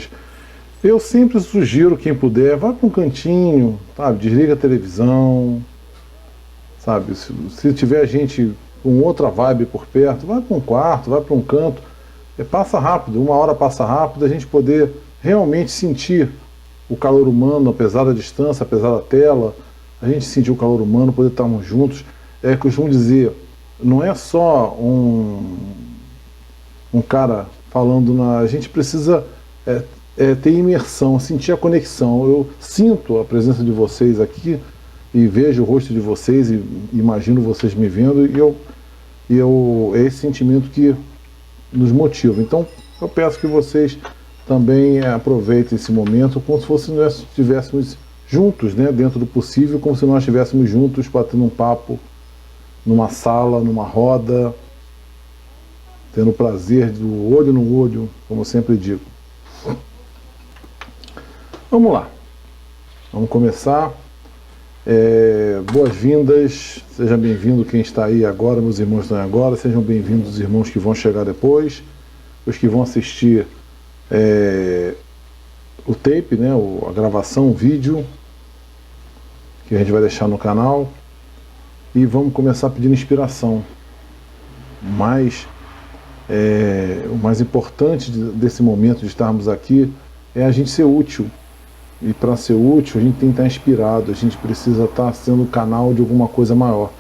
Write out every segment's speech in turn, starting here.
tarefas. Eu sempre sugiro, quem puder, vá para um cantinho, sabe? Desliga a televisão, sabe? Se tiver gente com outra vibe por perto, vai para um quarto, vai para um canto. Passa rápido, 1 hora passa rápido, a gente poder realmente sentir o calor humano, apesar da distância, apesar da tela, a gente sentir o calor humano, poder estarmos juntos. Costumo dizer, não é só um cara falando, a gente precisa ter imersão, sentir a conexão. Eu sinto a presença de vocês aqui e vejo o rosto de vocês e imagino vocês me vendo e é esse sentimento que nos motiva. Então eu peço que vocês também aproveitem esse momento como se fosse nós estivéssemos juntos, né, dentro do possível, como se nós estivéssemos juntos batendo um papo numa sala, numa roda, tendo o prazer do olho no olho, como eu sempre digo. Vamos lá, vamos começar. Boas-vindas, seja bem-vindo quem está aí agora, meus irmãos estão aí agora, sejam bem-vindos os irmãos que vão chegar depois, os que vão assistir o tape, né, a gravação, o vídeo, que a gente vai deixar no canal, e vamos começar pedindo inspiração. Mas o mais importante desse momento de estarmos aqui é a gente ser útil. E para ser útil, a gente tem que estar inspirado, a gente precisa estar sendo canal de alguma coisa maior.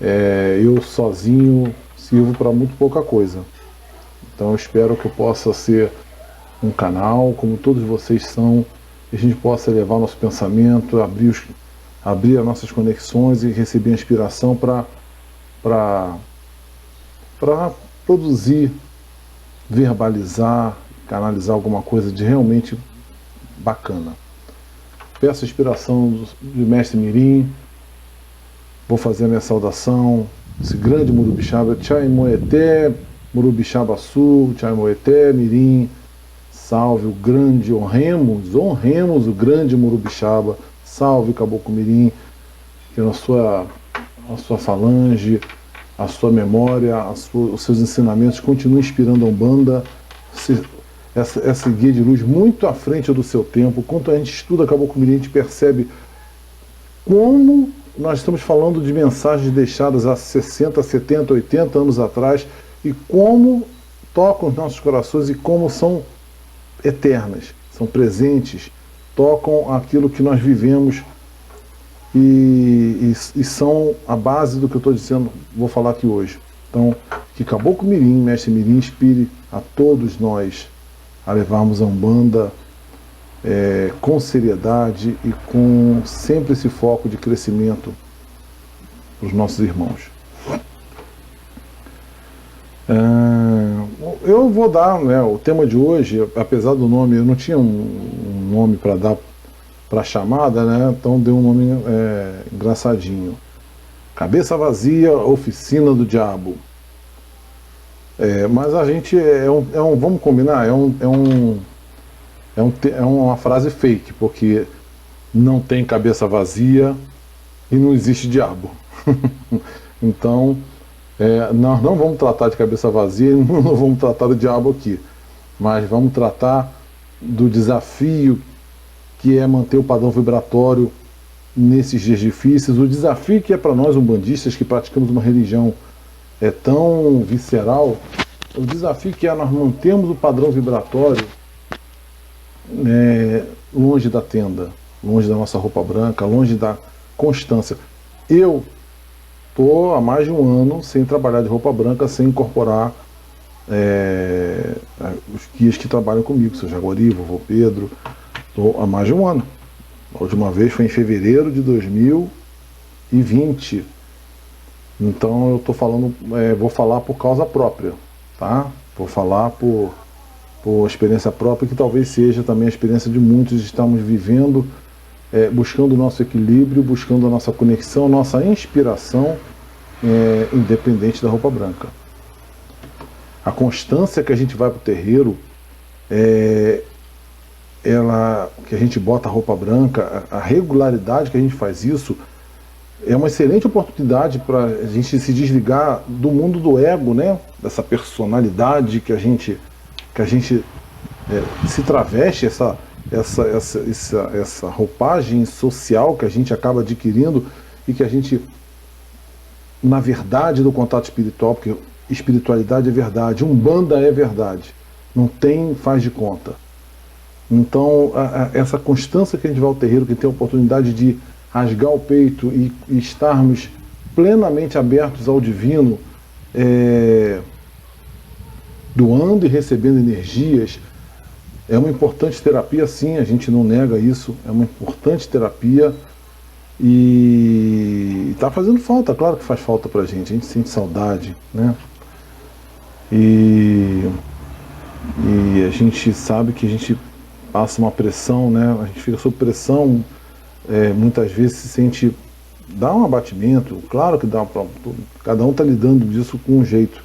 Eu sozinho sirvo para muito pouca coisa. Então eu espero que eu possa ser um canal, como todos vocês são, e a gente possa levar nosso pensamento, abrir as nossas conexões e receber inspiração para produzir, verbalizar, canalizar alguma coisa de realmente bacana. Peço a inspiração do Mestre Mirim. Vou fazer a minha saudação. Esse grande Murubixaba, Chai Moeté, Murubixaba Sul, Chai Moeté, Mirim. Salve o grande, honremos o grande Murubixaba. Salve Caboclo Mirim, que na sua falange, a sua memória, os seus ensinamentos continuem inspirando a Umbanda. Essa guia de luz muito à frente do seu tempo. Quando a gente estuda Caboclo Mirim, a gente percebe como nós estamos falando de mensagens deixadas há 60, 70, 80 anos atrás e como tocam os nossos corações e como são eternas, são presentes, tocam aquilo que nós vivemos e são a base do que eu estou dizendo, vou falar aqui hoje. Então, que Caboclo Mirim, Mestre Mirim, inspire a todos nós a levarmos a Umbanda com seriedade e com sempre esse foco de crescimento para os nossos irmãos. Eu vou dar, né, o tema de hoje, apesar do nome, eu não tinha um nome para dar para a chamada, né, então dei um nome engraçadinho. Cabeça Vazia, Oficina do Diabo. Mas a gente vamos combinar, é uma frase fake, porque não tem cabeça vazia e não existe diabo. Então, nós não vamos tratar de cabeça vazia e não vamos tratar do diabo aqui, mas vamos tratar do desafio que é manter o padrão vibratório nesses dias difíceis, o desafio que é para nós umbandistas que praticamos uma religião tão visceral, o desafio que é nós mantermos o padrão vibratório longe da tenda, longe da nossa roupa branca, longe da constância. Eu estou há mais de um ano sem trabalhar de roupa branca, sem incorporar os guias que trabalham comigo, seu Jaguari, vovô Pedro. Estou há mais de um ano. A última vez foi em fevereiro de 2020. Então eu estou falando, vou falar por causa própria, tá? Vou falar por experiência própria, que talvez seja também a experiência de muitos. Estamos vivendo, buscando o nosso equilíbrio, buscando a nossa conexão, a nossa inspiração, independente da roupa branca. A constância que a gente vai para o terreiro, que a gente bota a roupa branca, a regularidade que a gente faz isso, é uma excelente oportunidade para a gente se desligar do mundo do ego, né? Dessa personalidade que a gente se traveste essa roupagem social que a gente acaba adquirindo e que a gente, na verdade do contato espiritual, porque espiritualidade é verdade, Umbanda é verdade, não tem faz de conta. Então, essa constância que a gente vai ao terreiro, que tem a oportunidade de rasgar o peito e estarmos plenamente abertos ao divino, doando e recebendo energias, é uma importante terapia, sim, a gente não nega isso, é uma importante terapia e está fazendo falta, claro que faz falta pra gente, a gente sente saudade, né? E a gente sabe que a gente passa uma pressão, né? A gente fica sob pressão, muitas vezes se sente, dá um abatimento, claro que dá, cada um está lidando disso com um jeito,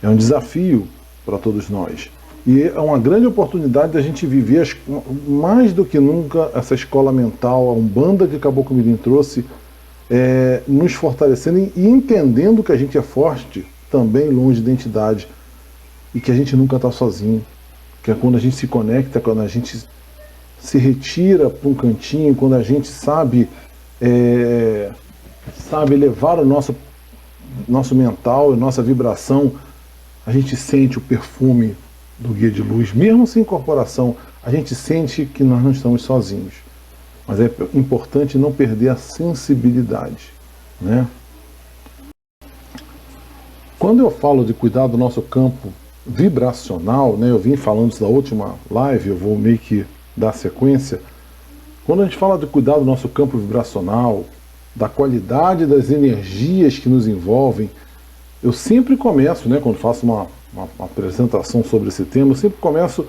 é um desafio para todos nós. E é uma grande oportunidade da gente viver, mais do que nunca, essa escola mental, a Umbanda que Caboclo Mirim trouxe, nos fortalecendo e entendendo que a gente é forte, também longe de identidade, e que a gente nunca está sozinho, que é quando a gente se conecta, quando a gente se retira para um cantinho, quando a gente sabe elevar o nosso mental, a nossa vibração, a gente sente o perfume do guia de luz, mesmo sem incorporação, a gente sente que nós não estamos sozinhos. Mas é importante não perder a sensibilidade, né? Quando eu falo de cuidar do nosso campo vibracional, né, eu vim falando isso da última live, eu vou meio que dar sequência. Quando a gente fala de cuidar do nosso campo vibracional, da qualidade das energias que nos envolvem, eu sempre começo, né, quando faço uma apresentação sobre esse tema, eu sempre começo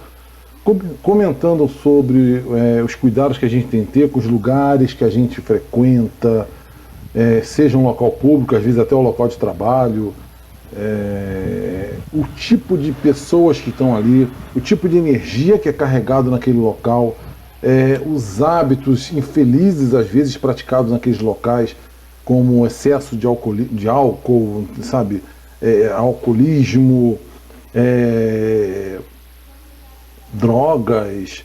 comentando sobre os cuidados que a gente tem que ter com os lugares que a gente frequenta, seja um local público, às vezes até o local de trabalho, o tipo de pessoas que estão ali, o tipo de energia que é carregado naquele local, os hábitos infelizes às vezes praticados naqueles locais, como excesso de álcool, sabe, alcoolismo, drogas,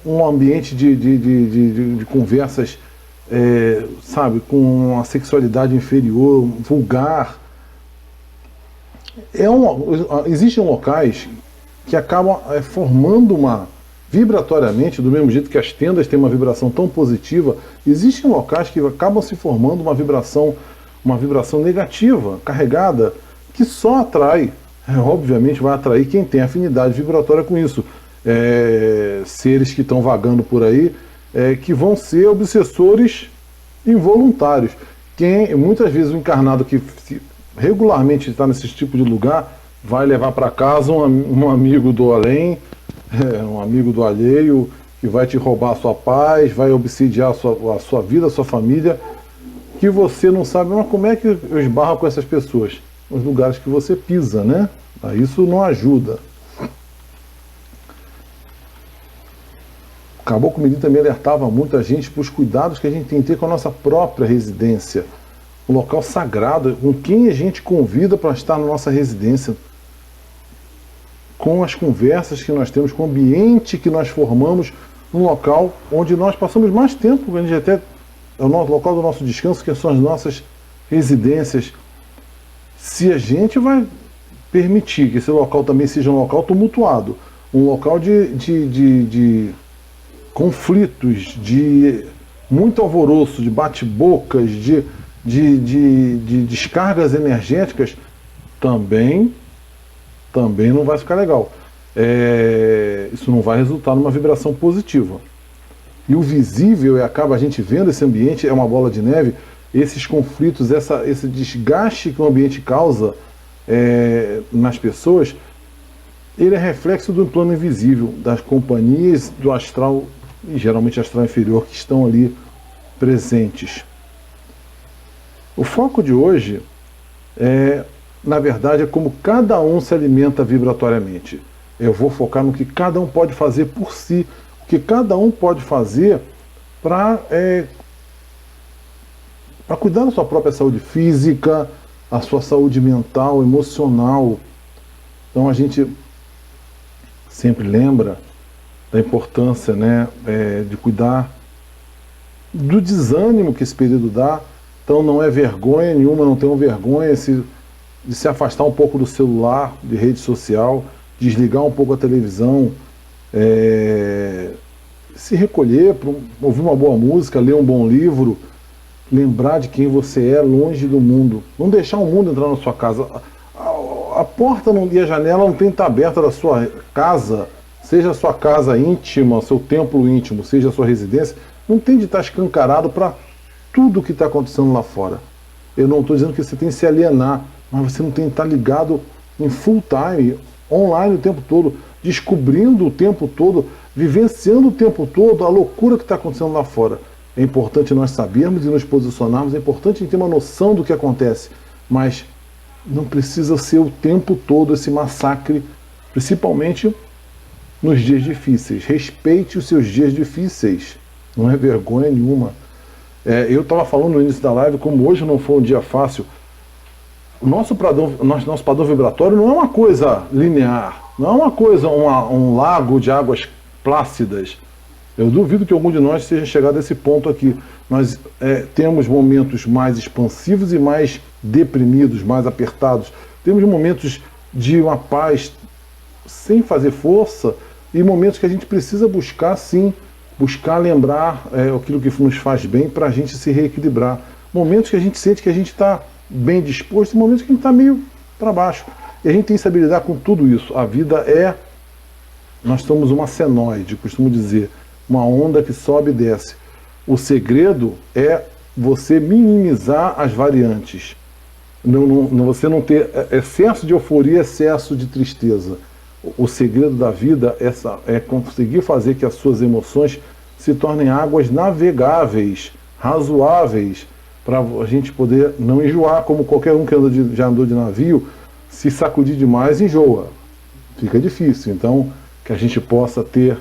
um ambiente de conversas, sabe, com uma sexualidade inferior, vulgar. Existem locais que acabam formando vibratoriamente, do mesmo jeito que as tendas têm uma vibração tão positiva, existem locais que acabam se formando uma vibração negativa, carregada, que só atrai, obviamente vai atrair quem tem afinidade vibratória com isso. Seres que estão vagando por aí, que vão ser obsessores involuntários. Muitas vezes o encarnado que regularmente está nesse tipo de lugar vai levar para casa um amigo do além, um amigo do alheio, que vai te roubar a sua paz, vai obsidiar a sua vida, a sua família, que você não sabe, mas como é que eu esbarro com essas pessoas? Nos lugares que você pisa, né? Isso não ajuda. O Caboclo Mirim também alertava muito a gente para os cuidados que a gente tem que ter com a nossa própria residência, um local sagrado, com quem a gente convida para estar na nossa residência, com as conversas que nós temos, com o ambiente que nós formamos no local onde nós passamos mais tempo, a gente até é o local do nosso descanso, que são as nossas residências. Se a gente vai permitir que esse local também seja um local tumultuado, um local de conflitos, de muito alvoroço, de bate-bocas, de descargas energéticas, também não vai ficar legal. Isso não vai resultar numa vibração positiva. E o visível, acaba a gente vendo esse ambiente, é uma bola de neve, esses conflitos, esse desgaste que o ambiente causa nas pessoas, ele é reflexo do plano invisível, das companhias do astral, e geralmente astral inferior, que estão ali presentes. O foco de hoje na verdade, é como cada um se alimenta vibratoriamente. Eu vou focar no que cada um pode fazer por si, o que cada um pode fazer para cuidar da sua própria saúde física, a sua saúde mental, emocional. Então a gente sempre lembra da importância, né, de cuidar do desânimo que esse período dá. Então não é vergonha nenhuma, não tenham vergonha de se afastar um pouco do celular, de rede social, desligar um pouco a televisão, se recolher, ouvir uma boa música, ler um bom livro, lembrar de quem você é longe do mundo. Não deixar o mundo entrar na sua casa. A porta e a janela não tem que estar aberta da sua casa, seja a sua casa íntima, seu templo íntimo, seja a sua residência, não tem de estar escancarado para tudo que está acontecendo lá fora. Eu não estou dizendo que você tem que se alienar, mas você não tem que estar ligado em full time, online o tempo todo, descobrindo o tempo todo, vivenciando o tempo todo a loucura que está acontecendo lá fora. É importante nós sabermos e nos posicionarmos, é importante ter uma noção do que acontece, mas não precisa ser o tempo todo esse massacre, principalmente nos dias difíceis. Respeite os seus dias difíceis, não é vergonha nenhuma. Eu estava falando no início da live, como hoje não foi um dia fácil, o nosso padrão vibratório não é uma coisa linear, não é uma coisa, um lago de águas plácidas. Eu duvido que algum de nós seja chegado a esse ponto aqui. Nós temos momentos mais expansivos e mais deprimidos, mais apertados. Temos momentos de uma paz sem fazer força e momentos que a gente precisa buscar, sim, buscar lembrar aquilo que nos faz bem para a gente se reequilibrar. Momentos que a gente sente que a gente está bem disposto e momentos que a gente está meio para baixo. E a gente tem que saber lidar com tudo isso. A vida nós somos uma senoide, costumo dizer, uma onda que sobe e desce. O segredo é você minimizar as variantes. Você não ter excesso de euforia, excesso de tristeza. O segredo da vida é conseguir fazer que as suas emoções se tornem águas navegáveis, razoáveis, para a gente poder não enjoar, como qualquer um que já andou de navio, se sacudir demais, enjoa. Fica difícil. Então, que a gente possa ter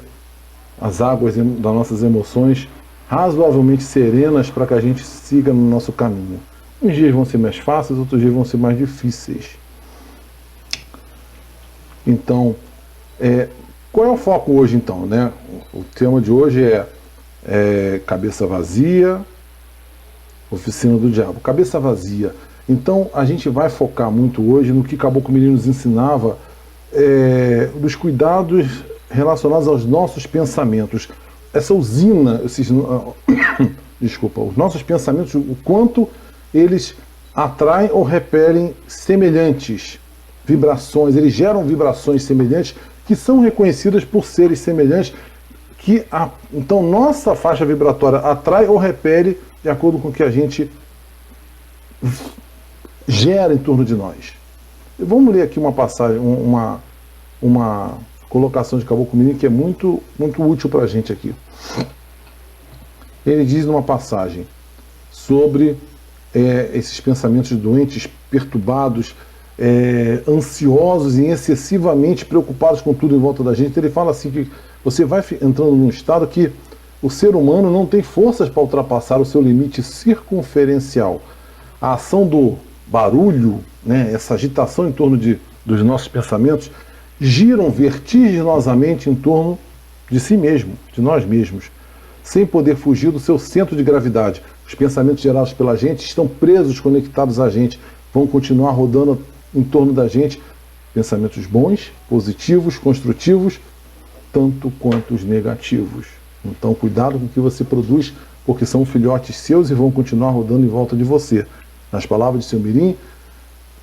as águas das nossas emoções razoavelmente serenas para que a gente siga no nosso caminho. Uns dias vão ser mais fáceis, outros dias vão ser mais difíceis. Então, qual é o foco hoje então, né? O tema de hoje é cabeça vazia, oficina do diabo. Cabeça vazia. Então, a gente vai focar muito hoje no que Caboclo Mirim nos ensinava, dos cuidados relacionados aos nossos pensamentos. Essa usina, os nossos pensamentos, o quanto eles atraem ou repelem semelhantes vibrações, eles geram vibrações semelhantes que são reconhecidas por seres semelhantes, então nossa faixa vibratória atrai ou repele de acordo com o que a gente gera em torno de nós. Vamos ler aqui uma passagem, uma colocação de Caboclo Mirim que é muito, muito útil para a gente aqui. Ele diz numa passagem sobre esses pensamentos doentes, perturbados, ansiosos e excessivamente preocupados com tudo em volta da gente. Ele fala assim que você vai entrando num estado que o ser humano não tem forças para ultrapassar o seu limite circunferencial. A ação do barulho, né, essa agitação em torno dos nossos pensamentos, giram vertiginosamente em torno de si mesmo, de nós mesmos, sem poder fugir do seu centro de gravidade. Os pensamentos gerados pela gente estão presos, conectados a gente, vão continuar rodando em torno da gente, pensamentos bons, positivos, construtivos, tanto quanto os negativos. Então, cuidado com o que você produz, porque são filhotes seus e vão continuar rodando em volta de você. Nas palavras de seu Mirim,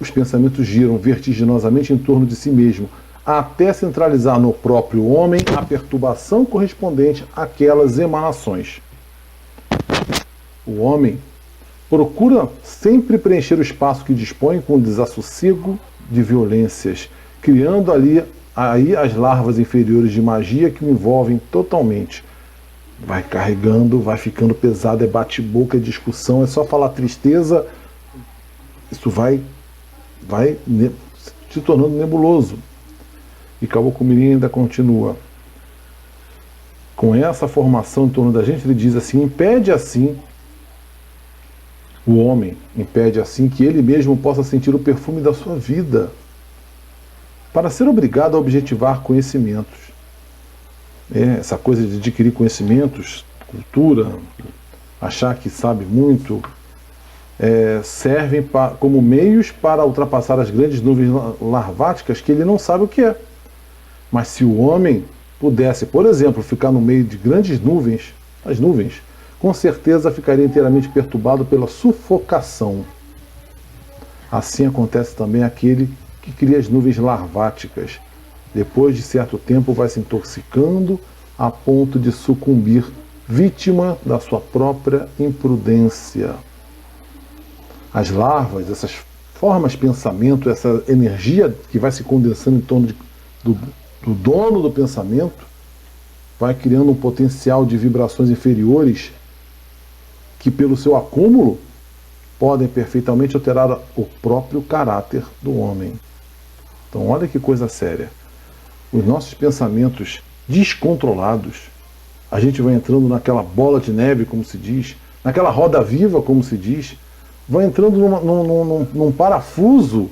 os pensamentos giram vertiginosamente em torno de si mesmo, até centralizar no próprio homem a perturbação correspondente àquelas emanações. O homem procura sempre preencher o espaço que dispõe com desassossego de violências, criando aí as larvas inferiores de magia que o envolvem totalmente. Vai carregando, vai ficando pesado, é bate-boca, é discussão, é só falar tristeza, isso vai se tornando nebuloso. E Caboclo Mirim ainda continua. Com essa formação em torno da gente, ele diz assim, impede assim o homem, impede assim que ele mesmo possa sentir o perfume da sua vida. para ser obrigado a objetivar conhecimentos. Essa coisa de adquirir conhecimentos, cultura, achar que sabe muito, servem como meios para ultrapassar as grandes nuvens larváticas que ele não sabe o que é. Mas se o homem pudesse, por exemplo, ficar no meio de grandes nuvens, as nuvens, com certeza ficaria inteiramente perturbado pela sufocação. Assim acontece também aquele que cria as nuvens larváticas. Depois de certo tempo vai se intoxicando a ponto de sucumbir, vítima da sua própria imprudência. As larvas, essas formas de pensamento, essa energia que vai se condensando em torno do dono do pensamento, vai criando um potencial de vibrações inferiores que, pelo seu acúmulo, podem perfeitamente alterar o próprio caráter do homem. Então, olha que coisa séria. Os nossos pensamentos descontrolados, a gente vai entrando naquela bola de neve, como se diz, naquela roda viva, como se diz, vai entrando num parafuso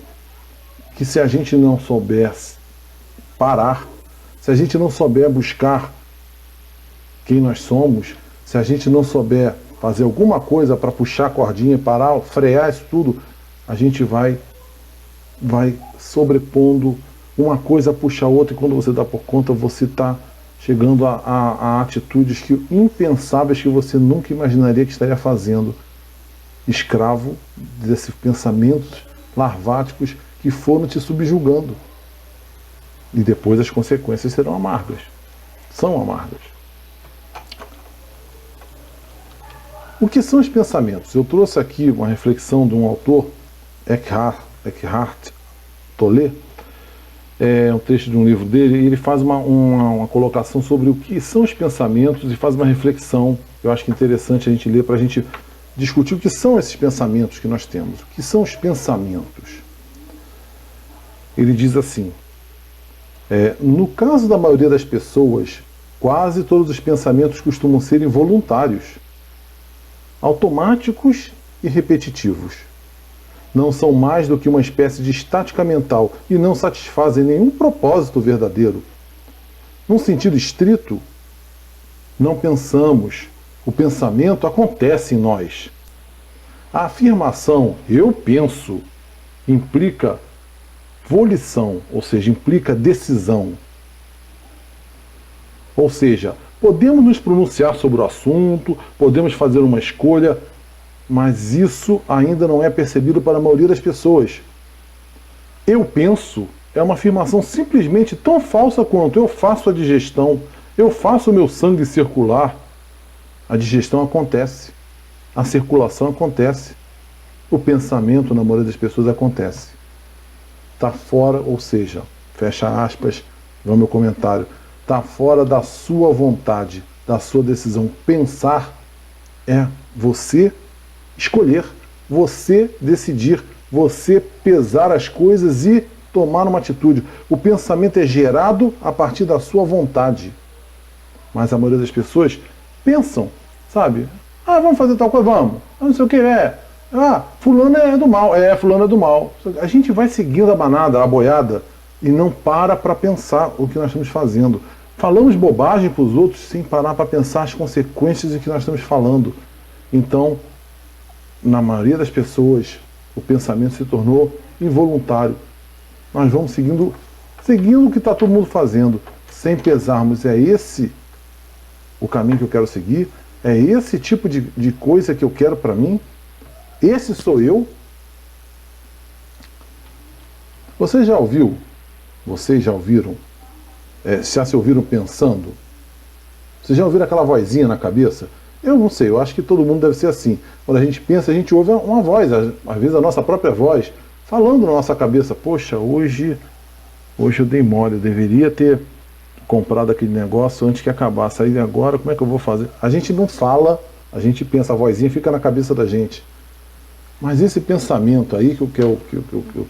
que, se a gente não souber parar, se a gente não souber buscar quem nós somos, se a gente não souber fazer alguma coisa para puxar a cordinha, parar, frear isso tudo, a gente vai sobrepondo uma coisa, puxa a outra, e quando você dá por conta, você está chegando a atitudes impensáveis que você nunca imaginaria que estaria fazendo, escravo desses pensamentos larváticos que foram te subjugando. E depois as consequências serão amargas. São amargas. O que são os pensamentos? Eu trouxe aqui uma reflexão de um autor, Eckhart Tolle, um trecho de um livro dele, e ele faz uma colocação sobre o que são os pensamentos e faz uma reflexão, eu acho que interessante a gente ler para a gente discutir o que são esses pensamentos que nós temos. O que são os pensamentos? Ele diz assim, no caso da maioria das pessoas, quase todos os pensamentos costumam ser involuntários, automáticos e repetitivos. Não são mais do que uma espécie de estática mental e não satisfazem nenhum propósito verdadeiro. Num sentido estrito, não pensamos, o pensamento acontece em nós. A afirmação "eu penso" implica volição, ou seja, implica decisão. Ou seja, podemos nos pronunciar sobre o assunto, podemos fazer uma escolha, mas isso ainda não é percebido para a maioria das pessoas. Eu penso é uma afirmação simplesmente tão falsa quanto eu faço a digestão, eu faço o meu sangue circular. A digestão acontece, a circulação acontece, o pensamento na maioria das pessoas acontece. Está fora, ou seja, fecha aspas, vamos meu comentário, está fora da sua vontade, da sua decisão. Pensar é você escolher, você decidir, você pesar as coisas e tomar uma atitude. O pensamento é gerado a partir da sua vontade. Mas a maioria das pessoas pensam, sabe? Vamos fazer tal coisa, vamos. Não sei o que fulano é do mal. Fulano é do mal. A gente vai seguindo a manada, a boiada, e não para pensar o que nós estamos fazendo. Falamos bobagem para os outros sem parar para pensar as consequências do que nós estamos falando. Então, na maioria das pessoas, o pensamento se tornou involuntário. Nós vamos seguindo o que está todo mundo fazendo, sem pesarmos. É esse o caminho que eu quero seguir? É esse tipo de coisa que eu quero para mim? Esse sou eu? Vocês já ouviram? Já se ouviram pensando? Vocês já ouviram aquela vozinha na cabeça? Eu não sei, eu acho que todo mundo deve ser assim. Quando a gente pensa, a gente ouve uma voz, às vezes a nossa própria voz, falando na nossa cabeça: poxa, hoje eu dei mole, eu deveria ter comprado aquele negócio antes que acabasse. Aí agora, como é que eu vou fazer? A gente não fala, a gente pensa, a vozinha fica na cabeça da gente. Mas esse pensamento aí que eu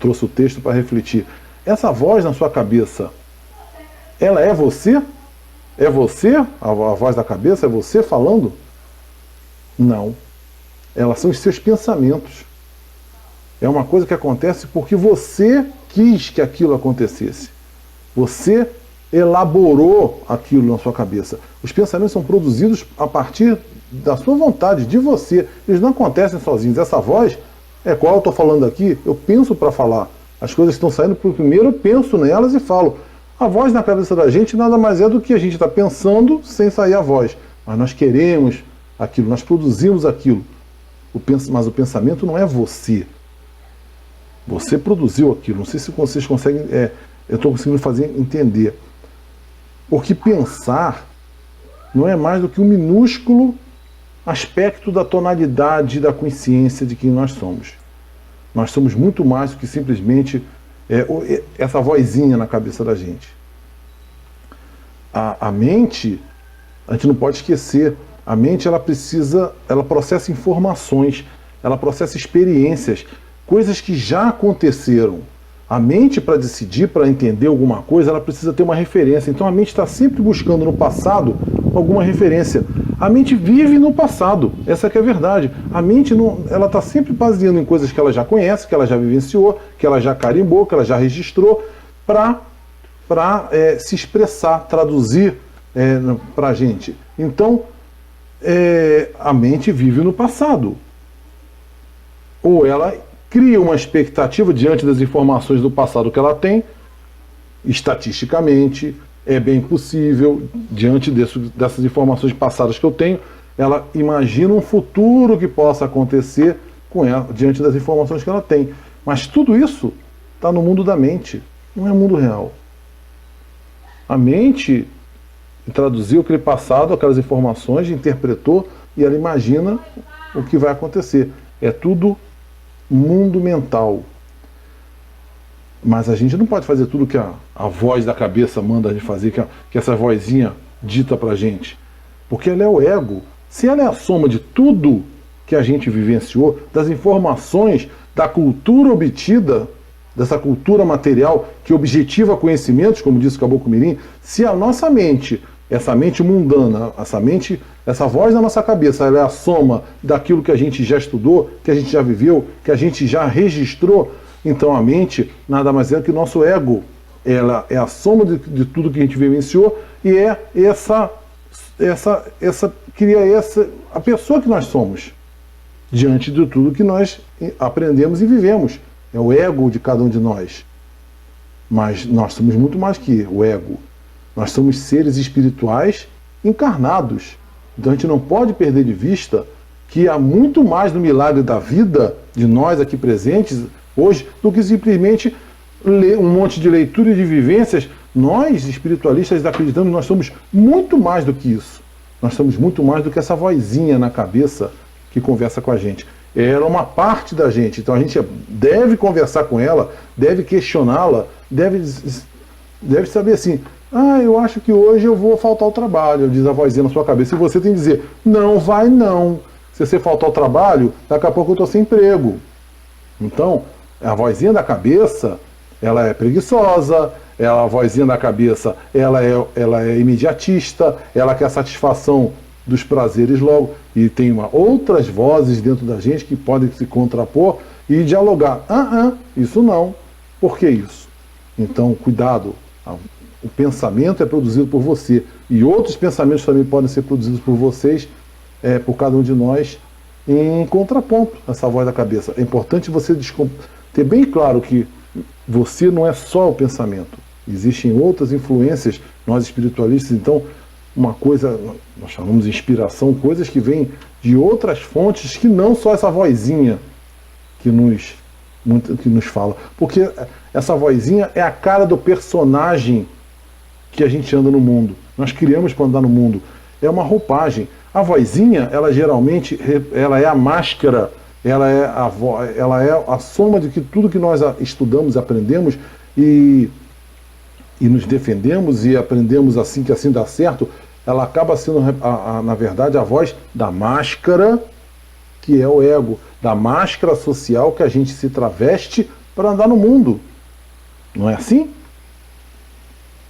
trouxe o texto para refletir, essa voz na sua cabeça, ela é você? É você? A voz da cabeça é você falando? Não. Elas são os seus pensamentos. É uma coisa que acontece porque você quis que aquilo acontecesse. Você elaborou aquilo na sua cabeça. Os pensamentos são produzidos a partir da sua vontade, de você. Eles não acontecem sozinhos. Essa voz, qual eu estou falando aqui, eu penso para falar. As coisas estão saindo por primeiro, eu penso nelas e falo. A voz na cabeça da gente nada mais é do que a gente está pensando sem sair a voz. Mas nós queremos aquilo, nós produzimos aquilo. Mas o pensamento não é você. Você produziu aquilo. Não sei se vocês conseguem... eu estou conseguindo fazer entender. Porque pensar não é mais do que um minúsculo aspecto da tonalidade da consciência de quem nós somos. Nós somos muito mais do que simplesmente essa vozinha na cabeça da gente. A mente, a gente não pode esquecer, a mente ela processa informações, ela processa experiências, coisas que já aconteceram. A mente, para decidir, para entender alguma coisa, ela precisa ter uma referência. Então a mente está sempre buscando no passado alguma referência. A mente vive no passado, essa que é a verdade. A mente ela está sempre baseando em coisas que ela já conhece, que ela já vivenciou, que ela já carimbou, que ela já registrou, para se expressar, traduzir para a gente. Então, a mente vive no passado. Ou ela cria uma expectativa diante das informações do passado que ela tem, estatisticamente, é bem possível, diante dessas informações passadas que eu tenho, ela imagina um futuro que possa acontecer com ela, diante das informações que ela tem. Mas tudo isso está no mundo da mente, não é mundo real. A mente traduziu aquele passado, aquelas informações, interpretou e ela imagina o que vai acontecer. É tudo mundo mental. Mas a gente não pode fazer tudo que a voz da cabeça manda a gente fazer, que essa vozinha dita pra gente. Porque ela é o ego. Se ela é a soma de tudo que a gente vivenciou, das informações, da cultura obtida, dessa cultura material que objetiva conhecimentos, como disse o Caboclo Mirim, se a nossa mente, essa mente mundana, essa voz da nossa cabeça, ela é a soma daquilo que a gente já estudou, que a gente já viveu, que a gente já registrou, então a mente nada mais é que o nosso ego. Ela é a soma de tudo que a gente vivenciou e a pessoa que nós somos diante de tudo que nós aprendemos e vivemos. É o ego de cada um de nós. Mas nós somos muito mais que o ego. Nós somos seres espirituais encarnados. Então a gente não pode perder de vista que há muito mais no milagre da vida de nós aqui presentes hoje do que simplesmente ler um monte de leitura e de vivências. Nós, espiritualistas, acreditamos que nós somos muito mais do que isso. Nós somos muito mais do que essa vozinha na cabeça que conversa com a gente. Ela é uma parte da gente, então a gente deve conversar com ela, deve questioná-la, deve saber assim, eu acho que hoje eu vou faltar ao trabalho, diz a vozinha na sua cabeça, e você tem que dizer, não vai não. Se você faltar ao trabalho, daqui a pouco eu estou sem emprego. Então, a vozinha da cabeça, ela é preguiçosa, a vozinha da cabeça, ela é imediatista, ela quer satisfação dos prazeres logo, e tem outras vozes dentro da gente que podem se contrapor e dialogar. Isso não. Por que isso? Então, cuidado. O pensamento é produzido por você, e outros pensamentos também podem ser produzidos por vocês, por cada um de nós, em contraponto a essa voz da cabeça. É importante você ter bem claro que você não é só o pensamento. Existem outras influências, nós espiritualistas, então, uma coisa, nós chamamos de inspiração, coisas que vêm de outras fontes que não só essa vozinha que nos fala. Porque essa vozinha é a cara do personagem que a gente anda no mundo. Nós criamos para andar no mundo. É uma roupagem. A vozinha, ela geralmente ela é a máscara, ela é a soma de tudo que nós estudamos, aprendemos e nos defendemos e aprendemos assim que assim dá certo. Ela acaba sendo, na verdade, a voz da máscara, que é o ego, da máscara social que a gente se traveste para andar no mundo. Não é assim?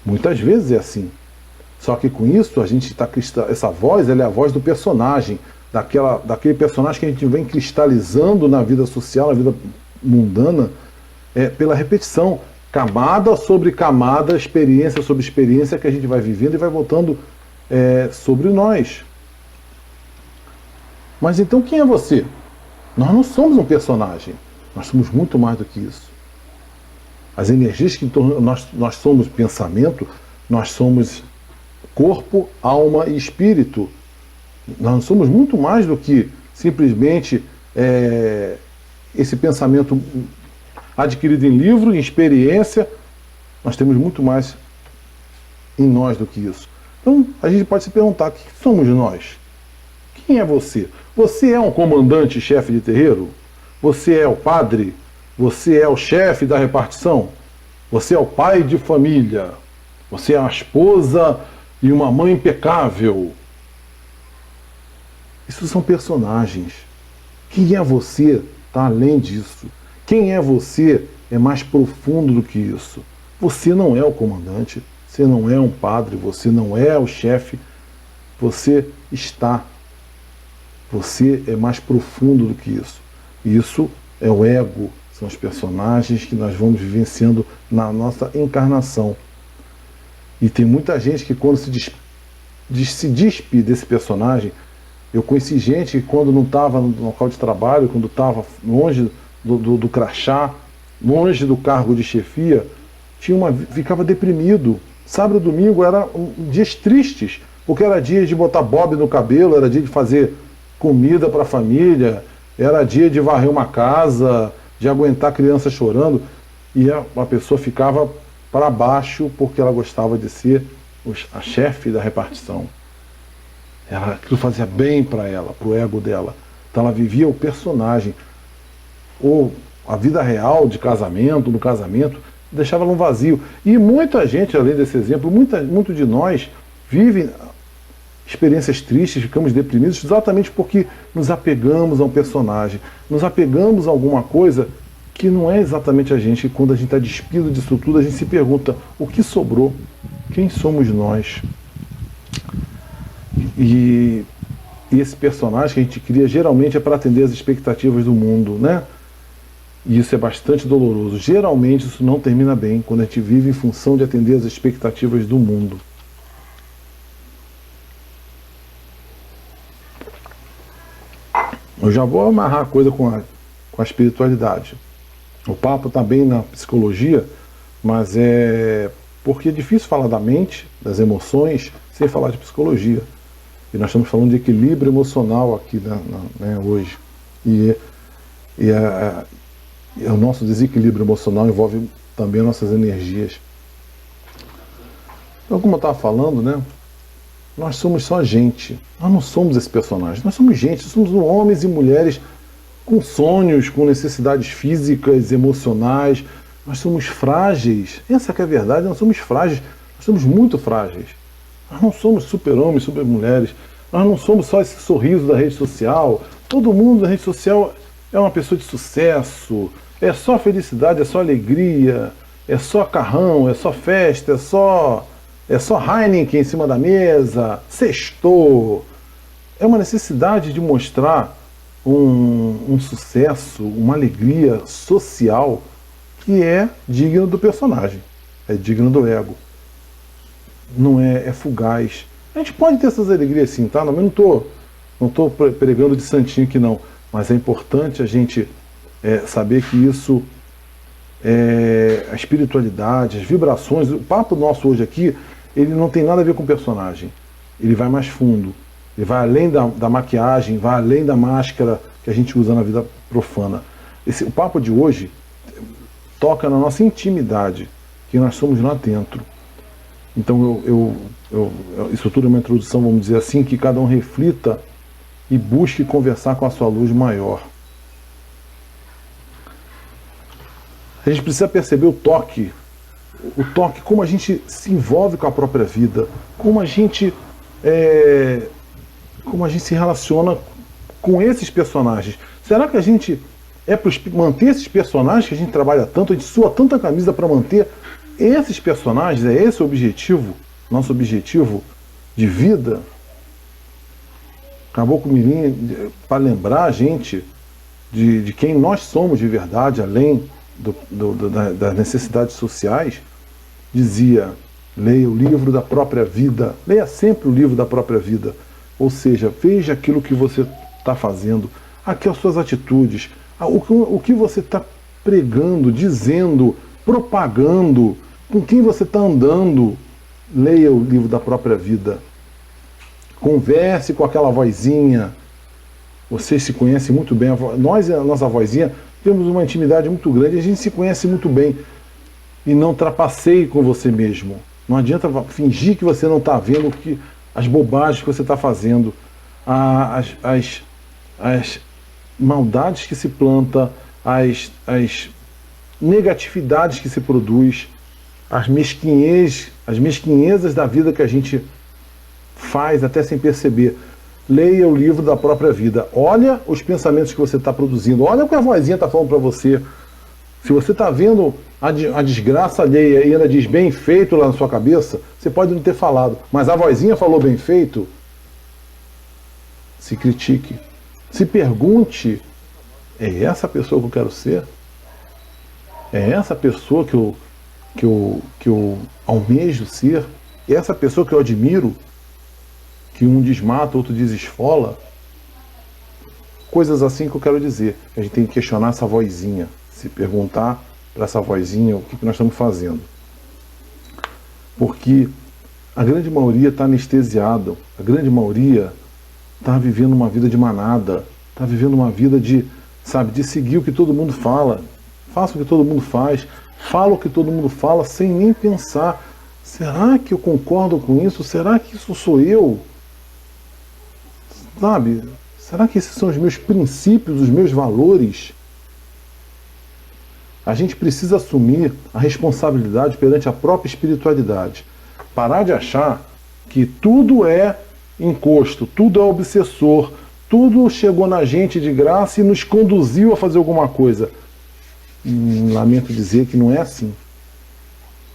Muitas vezes é assim. Só que com isso, a gente essa voz, ela é a voz do personagem, daquele personagem que a gente vem cristalizando na vida social, na vida mundana, pela repetição. camada sobre camada, experiência sobre experiência que a gente vai vivendo e vai voltando sobre nós. Mas então quem é você? Nós não somos um personagem, nós somos muito mais do que isso. As energias que nós somos pensamento, nós somos corpo, alma e espírito. Nós somos muito mais do que simplesmente esse pensamento adquirido em livro, em experiência. Nós temos muito mais em nós do que isso. Então a gente pode se perguntar, o que somos nós? Quem é você? Você é um comandante-chefe de terreiro? Você é o padre? Você é o chefe da repartição? Você é o pai de família? Você é uma esposa e uma mãe impecável? Isso são personagens. Quem é você está além disso. Quem é você é mais profundo do que isso. Você não é o comandante, você não é um padre, você não é o chefe, você está. Você é mais profundo do que isso. Isso é o ego, são os personagens que nós vamos vivenciando na nossa encarnação. E tem muita gente que quando se despe desse personagem, eu conheci gente que quando não estava no local de trabalho, quando estava longe do crachá, longe do cargo de chefia, ficava deprimido. Sábado e domingo eram dias tristes, porque era dia de botar bob no cabelo, era dia de fazer comida para a família, era dia de varrer uma casa, de aguentar criança chorando, e a pessoa ficava para baixo porque ela gostava de ser a chefe da repartição. Aquilo fazia bem para ela, para o ego dela. Então ela vivia o personagem. Ou a vida real de casamento, no casamento, deixava ela um vazio. E muita gente, além desse exemplo, muito de nós vive experiências tristes, ficamos deprimidos exatamente porque nos apegamos a um personagem, nos apegamos a alguma coisa que não é exatamente a gente. Quando a gente está despido disso tudo, a gente se pergunta, o que sobrou? Quem somos nós? E esse personagem que a gente cria geralmente é para atender as expectativas do mundo, né? E isso é bastante doloroso. Geralmente isso não termina bem quando a gente vive em função de atender as expectativas do mundo. Eu já vou amarrar a coisa com a espiritualidade. O papo está bem na psicologia, mas porque é difícil falar da mente, das emoções, sem falar de psicologia. E nós estamos falando de equilíbrio emocional aqui hoje. E o nosso desequilíbrio emocional envolve também nossas energias. Então, como eu estava falando, né? Nós somos só gente. Nós não somos esse personagem. Nós somos gente. Somos homens e mulheres com sonhos, com necessidades físicas, emocionais. Nós somos frágeis. Essa que é a verdade. Nós somos frágeis. Nós somos muito frágeis. Nós não somos super-homens, super-mulheres. Nós não somos só esse sorriso da rede social. Todo mundo da rede social é uma pessoa de sucesso. É só felicidade, é só alegria. É só carrão, é só festa, é só Heineken em cima da mesa, sextou. É uma necessidade de mostrar um sucesso, uma alegria social que é digna do personagem, é digna do ego. Não é fugaz. A gente pode ter essas alegrias sim, tá? Não estou pregando de santinho aqui não, mas é importante a gente saber que isso a espiritualidade, as vibrações, o papo nosso hoje aqui, ele não tem nada a ver com personagem. Ele vai mais fundo. Ele vai além da maquiagem, vai além da máscara que a gente usa na vida profana. O papo de hoje toca na nossa intimidade, que nós somos lá dentro. Então isso tudo é uma introdução, vamos dizer assim, que cada um reflita e busque conversar com a sua luz maior. A gente precisa perceber o toque, como a gente se envolve com a própria vida, como a gente se relaciona com esses personagens. Será que a gente para manter esses personagens que a gente trabalha tanto, a gente sua tanta camisa para manter esses personagens? É esse o objetivo, nosso objetivo de vida? Caboclo Mirim, para lembrar a gente de quem nós somos de verdade, além das necessidades sociais, dizia: leia o livro da própria vida, leia sempre o livro da própria vida. Ou seja, veja aquilo que você está fazendo, aqui as suas atitudes, o que você está pregando, dizendo, propagando, com quem você está andando. Leia o livro da própria vida. Converse com aquela vozinha. Vocês se conhecem muito bem. Nós e a nossa vozinha temos uma intimidade muito grande, a gente se conhece muito bem. E não trapaceie com você mesmo. Não adianta fingir que você não está vendo as bobagens que você está fazendo, as maldades que se planta, as negatividades que se produz, as mesquinhezas da vida que a gente faz até sem perceber. Leia o livro da própria vida. Olha os pensamentos que você está produzindo. Olha o que a vozinha está falando para você. Se você está vendo a desgraça alheia e ela diz bem feito lá na sua cabeça, você pode não ter falado, mas a vozinha falou bem feito. Se critique. Se pergunte: é essa pessoa que eu quero ser? É essa pessoa que eu almejo ser? É essa pessoa que eu admiro? Que um desmata, outro desesfola? Coisas assim que eu quero dizer. A gente tem que questionar essa vozinha. Se perguntar para essa vozinha o que nós estamos fazendo. Porque a grande maioria está anestesiada. A grande maioria está vivendo uma vida de manada. Está vivendo uma vida de seguir o que todo mundo fala. Faça o que todo mundo faz. Fala o que todo mundo fala sem nem pensar. Será que eu concordo com isso? Será que isso sou eu? Será que esses são os meus princípios, os meus valores? A gente precisa assumir a responsabilidade perante a própria espiritualidade. Parar de achar que tudo é encosto, tudo é obsessor, tudo chegou na gente de graça e nos conduziu a fazer alguma coisa. Lamento dizer que não é assim.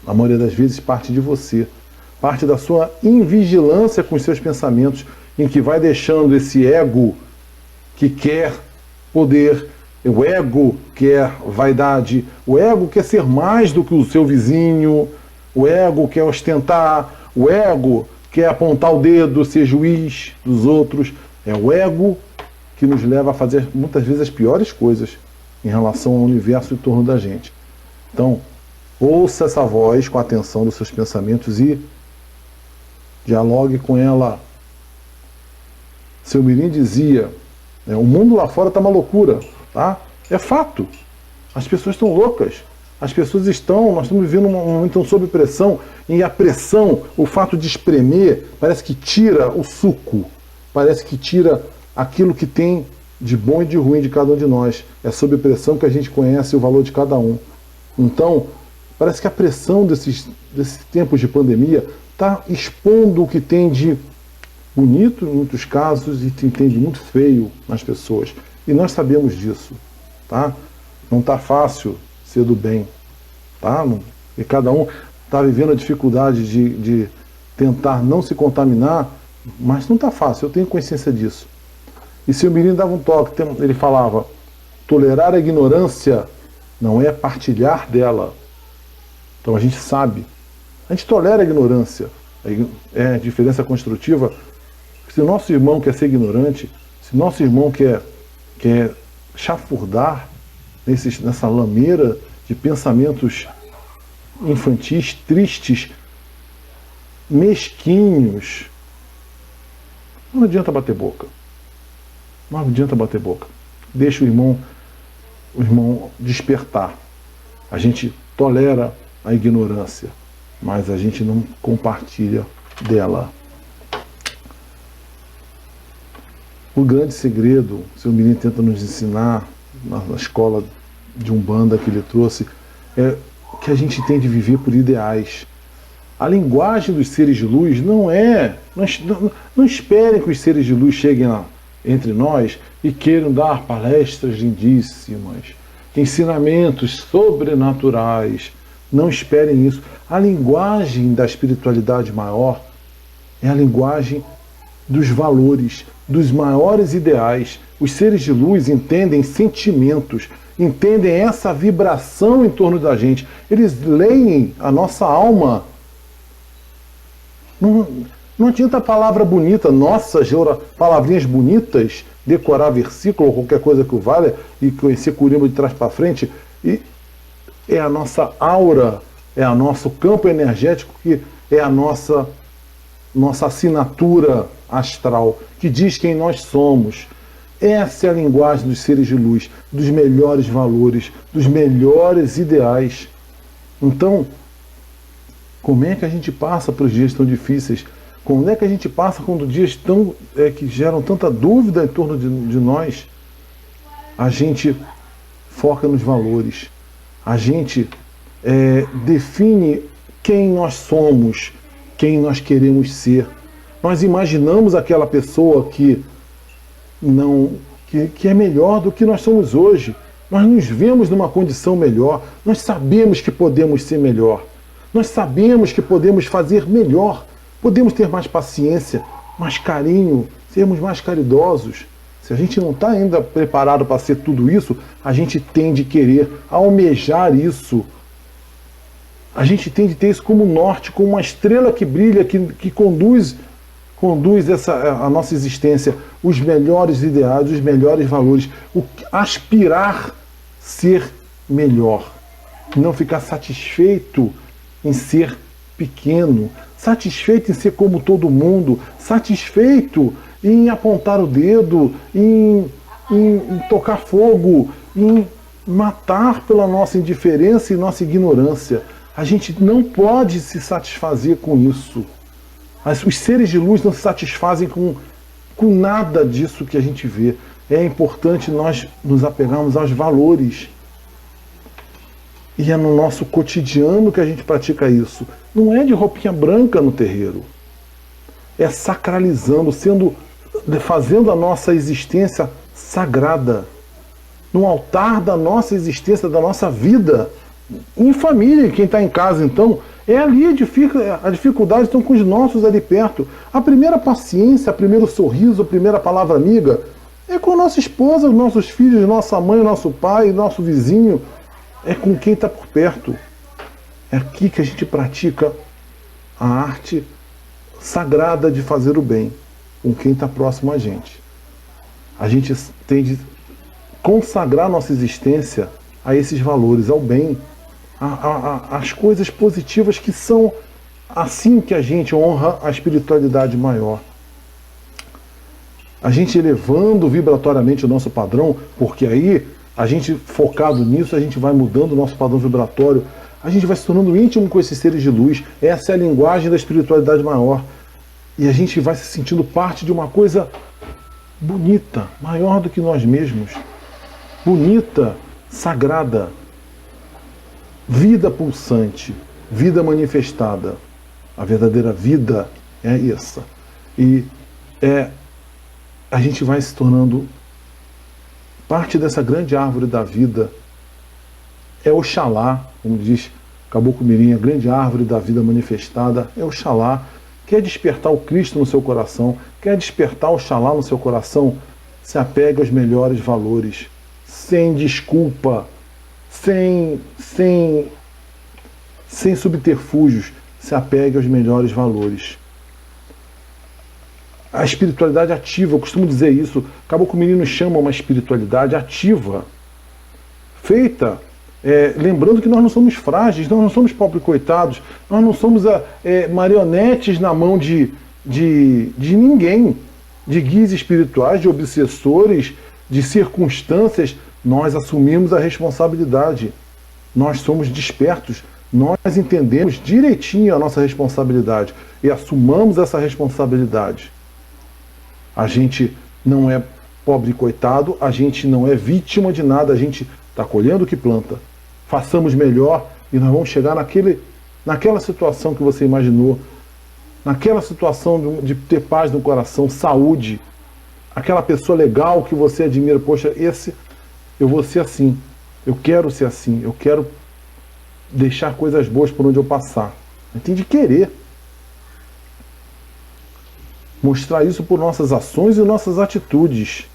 A maioria das vezes parte de você. Parte da sua invigilância com os seus pensamentos, em que vai deixando esse ego que quer poder, o ego quer vaidade, o ego quer ser mais do que o seu vizinho, o ego quer ostentar, o ego quer apontar o dedo, ser juiz dos outros. É o ego que nos leva a fazer muitas vezes as piores coisas em relação ao universo em torno da gente. Então, ouça essa voz com a atenção dos seus pensamentos e dialogue com ela. Seu Mirim dizia: o mundo lá fora está uma loucura, tá? É fato. As pessoas estão loucas. Nós estamos vivendo um momento sob pressão, e a pressão, o fato de espremer, parece que tira o suco, parece que tira aquilo que tem de bom e de ruim de cada um de nós. É sob pressão que a gente conhece o valor de cada um. Então, parece que a pressão desses tempos de pandemia está expondo o que tem de bonito em muitos casos e tem de muito feio nas pessoas. E nós sabemos disso, tá? Não está fácil ser do bem, tá? E cada um está vivendo a dificuldade de tentar não se contaminar, mas não está fácil, eu tenho consciência disso. E seu Mirim dava um toque, ele falava: tolerar a ignorância não é partilhar dela. Então a gente sabe, a gente tolera a ignorância, é diferença construtiva. Se o nosso irmão quer ser ignorante, se o nosso irmão quer chafurdar nessa lameira de pensamentos infantis, tristes, mesquinhos, não adianta bater boca. Não adianta bater boca. Deixa o irmão despertar. A gente tolera a ignorância, mas a gente não compartilha dela. O grande segredo, o seu Mirim tenta nos ensinar na escola de Umbanda que ele trouxe, é que a gente tem de viver por ideais. A linguagem dos seres de luz não é... Não esperem que os seres de luz cheguem lá entre nós e queiram dar palestras lindíssimas, ensinamentos sobrenaturais. Não esperem isso. A linguagem da espiritualidade maior é a linguagem dos valores, dos maiores ideais. Os seres de luz entendem sentimentos, entendem essa vibração em torno da gente. Eles leem a nossa alma. Não adianta a palavra bonita, nossas palavrinhas bonitas, decorar versículo ou qualquer coisa que o valha e conhecer Curimba de trás para frente. E é a nossa aura, é o nosso campo energético, que é a nossa assinatura astral, que diz quem nós somos. Essa é a linguagem dos seres de luz, dos melhores valores, dos melhores ideais. Então, como é que a gente passa pelos dias tão difíceis? Como é que a gente passa quando dias que geram tanta dúvida em torno de nós? A gente foca nos valores. A gente define quem nós somos, quem nós queremos ser. Nós imaginamos aquela pessoa que é melhor do que nós somos hoje. Nós nos vemos numa condição melhor. Nós sabemos que podemos ser melhor. Nós sabemos que podemos fazer melhor. Podemos ter mais paciência, mais carinho, sermos mais caridosos. Se a gente não está ainda preparado para ser tudo isso, a gente tem de querer almejar isso. A gente tem de ter isso como norte, como uma estrela que brilha, que conduz a nossa existência, os melhores ideais, os melhores valores, aspirar ser melhor, não ficar satisfeito em ser pequeno, satisfeito em ser como todo mundo, satisfeito em apontar o dedo, em tocar fogo, em matar pela nossa indiferença e nossa ignorância. A gente não pode se satisfazer com isso. Os seres de luz não se satisfazem com nada disso que a gente vê. É importante nós nos apegarmos aos valores. E é no nosso cotidiano que a gente pratica isso. Não é de roupinha branca no terreiro. É sacralizando, fazendo a nossa existência sagrada. No altar da nossa existência, da nossa vida. Em família, quem está em casa, então, é ali a dificuldade, estão com os nossos ali perto. A primeira paciência, o primeiro sorriso, a primeira palavra amiga, é com a nossa esposa, os nossos filhos, nossa mãe, o nosso pai, nosso vizinho. É com quem está por perto. É aqui que a gente pratica a arte sagrada de fazer o bem, com quem está próximo a gente. A gente tem de consagrar nossa existência a esses valores, ao bem, às coisas positivas, que são assim que a gente honra a espiritualidade maior. A gente elevando vibratoriamente o nosso padrão, porque aí a gente focado nisso, a gente vai mudando o nosso padrão vibratório, a gente vai se tornando íntimo com esses seres de luz. Essa é a linguagem da espiritualidade maior. E a gente vai se sentindo parte de uma coisa bonita, maior do que nós mesmos. Bonita, sagrada. Vida pulsante, vida manifestada. A verdadeira vida é essa. E a gente vai se tornando parte dessa grande árvore da vida. É Oxalá, como diz Caboclo Mirim, a grande árvore da vida manifestada é Oxalá. Quer despertar o Cristo no seu coração, quer despertar Oxalá no seu coração, se apegue aos melhores valores, sem desculpa, sem subterfúgios, se apegue aos melhores valores. A espiritualidade ativa, eu costumo dizer isso, Caboclo Mirim nos chama uma espiritualidade ativa, feita, lembrando que nós não somos frágeis, nós não somos pobres coitados, nós não somos marionetes na mão de ninguém, de guias espirituais, de obsessores, de circunstâncias. Nós assumimos a responsabilidade, nós somos despertos, nós entendemos direitinho a nossa responsabilidade e assumamos essa responsabilidade. A gente não é pobre coitado, a gente não é vítima de nada, a gente está colhendo o que planta. Façamos melhor e nós vamos chegar naquela situação que você imaginou, naquela situação de ter paz no coração, saúde, aquela pessoa legal que você admira. Poxa, eu vou ser assim, eu quero ser assim, eu quero deixar coisas boas por onde eu passar. Tem de querer. Mostrar isso por nossas ações e nossas atitudes.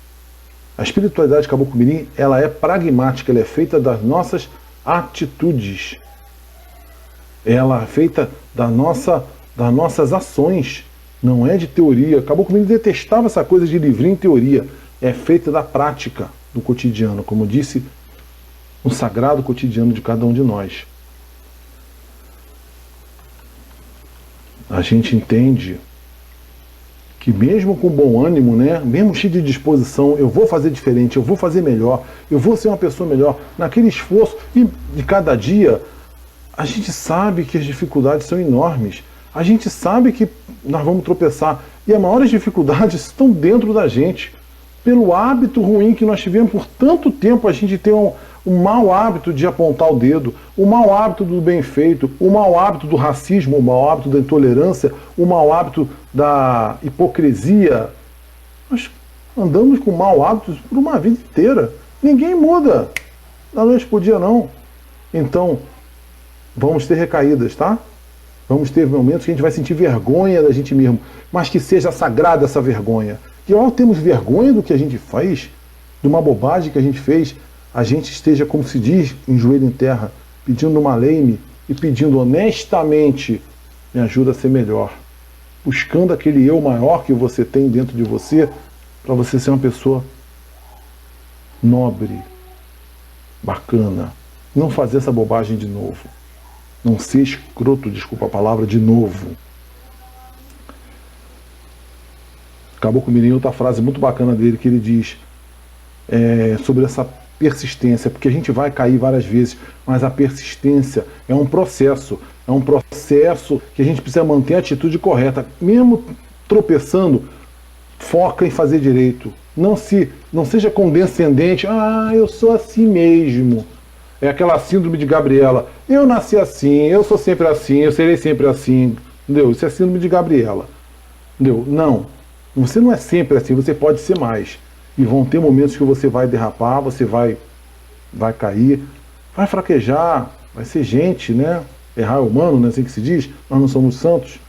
A espiritualidade Caboclo Mirim, ela é pragmática, ela é feita das nossas atitudes. Ela é feita das nossas ações, não é de teoria. Caboclo Mirim detestava essa coisa de livrinho em teoria. É feita da prática, do cotidiano, como disse, o sagrado cotidiano de cada um de nós. A gente entende que mesmo com bom ânimo, né, mesmo cheio de disposição, eu vou fazer diferente, eu vou fazer melhor, eu vou ser uma pessoa melhor, naquele esforço e de cada dia, a gente sabe que as dificuldades são enormes, a gente sabe que nós vamos tropeçar, e as maiores dificuldades estão dentro da gente, pelo hábito ruim que nós tivemos por tanto tempo. A gente tem um mau hábito de apontar o dedo, o mau hábito do bem feito, o mau hábito do racismo, o mau hábito da intolerância, o mau hábito da hipocrisia. Nós andamos com mau hábitos por uma vida inteira. Ninguém muda da noite pro dia, não. Então, vamos ter recaídas, tá? Vamos ter momentos que a gente vai sentir vergonha da gente mesmo, mas que seja sagrada essa vergonha. Que ao termos vergonha do que a gente faz, de uma bobagem que a gente fez, a gente esteja, como se diz, em joelho em terra, pedindo uma lei e pedindo honestamente, me ajuda a ser melhor. Buscando aquele eu maior que você tem dentro de você, para você ser uma pessoa nobre, bacana. Não fazer essa bobagem de novo. Não ser escroto, desculpa a palavra, de novo. Caboclo Mirim, outra frase muito bacana dele, que ele diz sobre essa persistência, porque a gente vai cair várias vezes, mas a persistência é um processo que a gente precisa manter a atitude correta, mesmo tropeçando, foca em fazer direito, não seja condescendente, eu sou assim mesmo, é aquela síndrome de Gabriela, eu nasci assim, eu sou sempre assim, eu serei sempre assim, entendeu? Isso é síndrome de Gabriela, entendeu? Não, você não é sempre assim, você pode ser mais. E vão ter momentos que você vai derrapar, você vai cair, vai fraquejar, vai ser gente, né? Errar é humano, não é assim que se diz? Nós não somos santos.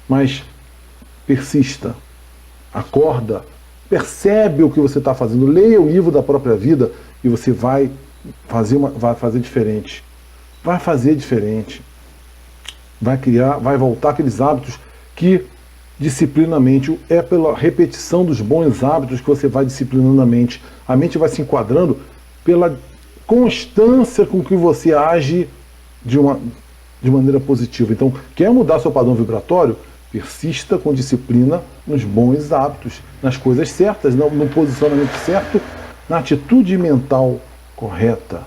Mas persista, acorda, percebe o que você está fazendo, leia o livro da própria vida e você vai fazer diferente. Vai fazer diferente. Vai voltar aqueles hábitos que disciplinamente, é pela repetição dos bons hábitos que você vai disciplinando a mente. A mente vai se enquadrando pela constância com que você age de maneira positiva. Então, quer mudar seu padrão vibratório? Persista com disciplina nos bons hábitos, nas coisas certas, no posicionamento certo, na atitude mental correta.